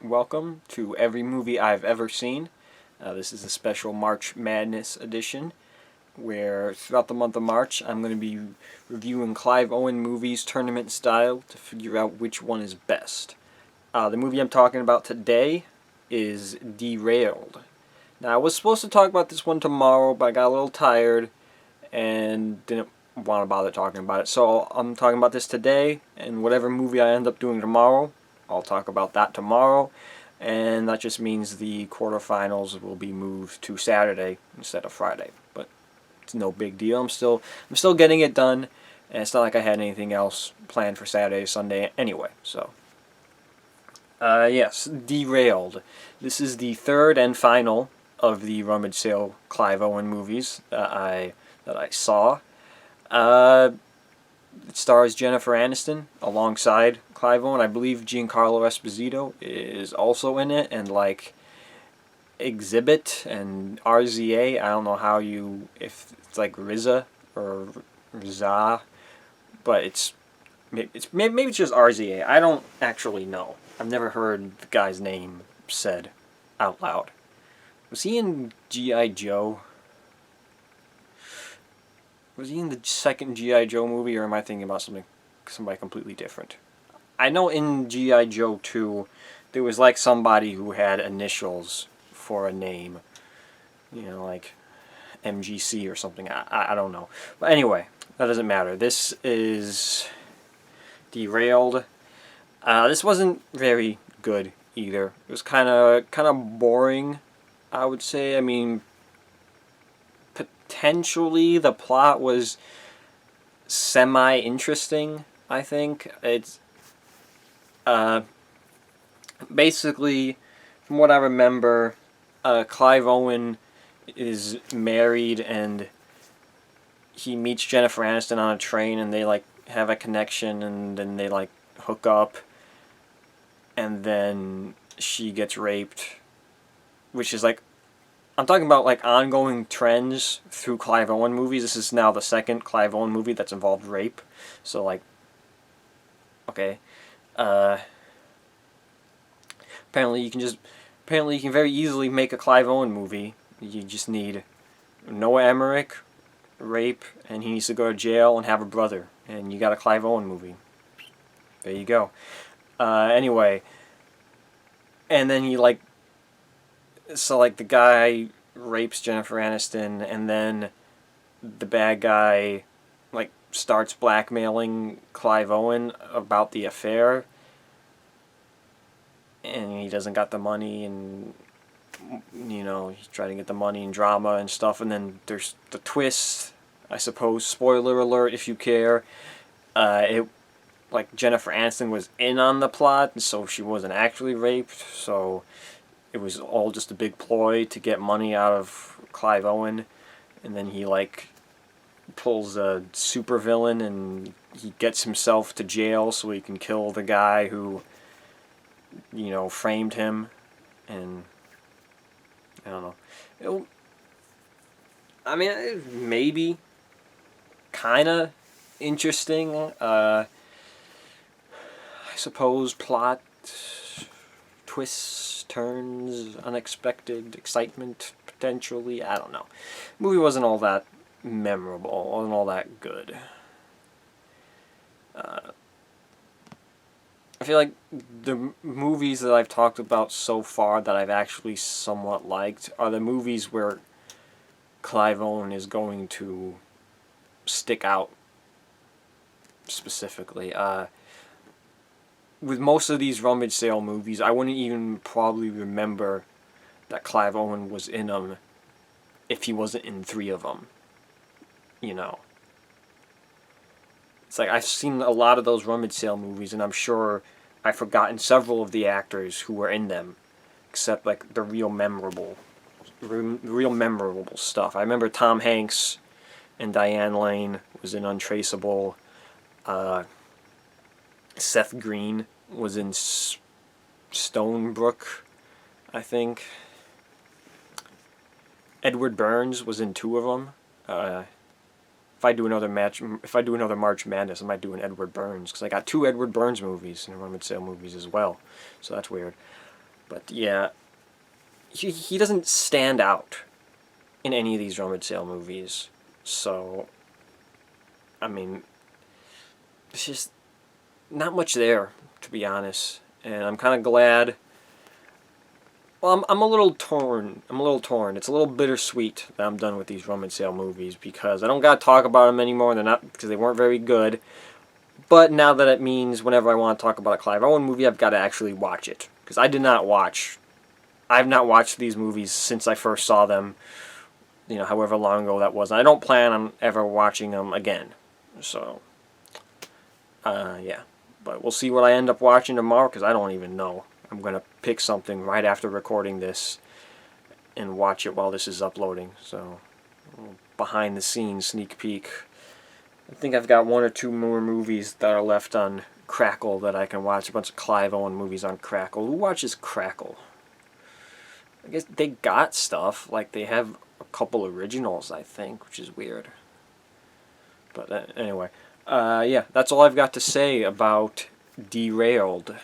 welcome to every movie I've ever seen. This is a special March Madness edition where throughout the month of March I'm going to be reviewing Clive Owen movies tournament style to figure out which one is best. The movie I'm talking about today is Derailed. Now I was supposed to talk about this one tomorrow, but I got a little tired and didn't want to bother talking about it. So I'm talking about this today, and whatever movie I end up doing tomorrow, I'll talk about that tomorrow. And that just means the quarterfinals will be moved to Saturday instead of Friday. But it's no big deal. I'm still getting it done, and it's not like I had anything else planned for Saturday, Sunday anyway. So yes, Derailed. This is the third and final of the rummage sale Clive Owen movies that I saw. It stars Jennifer Aniston alongside Clive Owen. I believe Giancarlo Esposito is also in it, and like Exhibit and RZA. I don't know how if it's like Riza or Rizah, but maybe it's just RZA. I don't actually know. I've never heard the guy's name said out loud. Was he in G.I. Joe? Was he in the second G.I. Joe movie, or am I thinking about somebody completely different? I know in G.I. Joe 2, there was like somebody who had initials for a name. You know, like MGC or something. I don't know. But anyway, that doesn't matter. This is Derailed. This wasn't very good either. It was kind of boring, I would say. I mean, potentially the plot was semi-interesting, I think. It's basically, from what I remember, Clive Owen is married and he meets Jennifer Aniston on a train, and they like have a connection, and then they like hook up, and then she gets raped, which is like, I'm talking about like ongoing trends through Clive Owen movies. This is now the second Clive Owen movie that's involved rape. So like, okay, apparently you can very easily make a Clive Owen movie. You just need Noah Emmerich, rape, and he needs to go to jail and have a brother, and you got a Clive Owen movie. There you go. Anyway, and then the guy rapes Jennifer Aniston, and then the bad guy like starts blackmailing Clive Owen about the affair, and he doesn't got the money, and he's trying to get the money and drama and stuff, and then there's the twist, I suppose. Spoiler alert if you care. Jennifer Aniston was in on the plot, and so she wasn't actually raped, so it was all just a big ploy to get money out of Clive Owen, and then he pulls a supervillain, and he gets himself to jail so he can kill the guy who framed him. And I don't know. I mean, maybe kind of interesting. I suppose plot twists, turns, unexpected excitement, potentially. I don't know. The movie wasn't all that memorable, wasn't all that good. I feel like the movies that I've talked about so far that I've actually somewhat liked are the movies where Clive Owen is going to stick out specifically. With most of these rummage sale movies, I wouldn't even probably remember that Clive Owen was in them if he wasn't in 3 of them. It's like I've seen a lot of those rummage sale movies, and I'm sure I've forgotten several of the actors who were in them, except like the real memorable stuff. I remember Tom Hanks and Diane Lane was in Untraceable. Seth Green was in Stonebrook, I think. Edward Burns was in 2 of them. If I do another March Madness, I might do an Edward Burns, because I got 2 Edward Burns movies and rummage sale movies as well. So that's weird. But yeah, he doesn't stand out in any of these rummage sale movies. So, I mean, it's just not much there, to be honest. And I'm kind of glad. Well, I'm a little torn. I'm a little torn. It's a little bittersweet that I'm done with these rummage sale movies because I don't got to talk about them anymore. They're not because they weren't very good. But now that it means whenever I want to talk about a Clive Owen movie, I've got to actually watch it because I've not watched these movies since I first saw them. However long ago that was. And I don't plan on ever watching them again. So, yeah. But we'll see what I end up watching tomorrow because I don't even know. I'm going to pick something right after recording this and watch it while this is uploading. So, behind the scenes sneak peek. I think I've got one or two more movies that are left on Crackle that I can watch. A bunch of Clive Owen movies on Crackle. Who watches Crackle? I guess they got stuff. Like, they have a couple originals, I think, which is weird. But anyway. Yeah, that's all I've got to say about Derailed.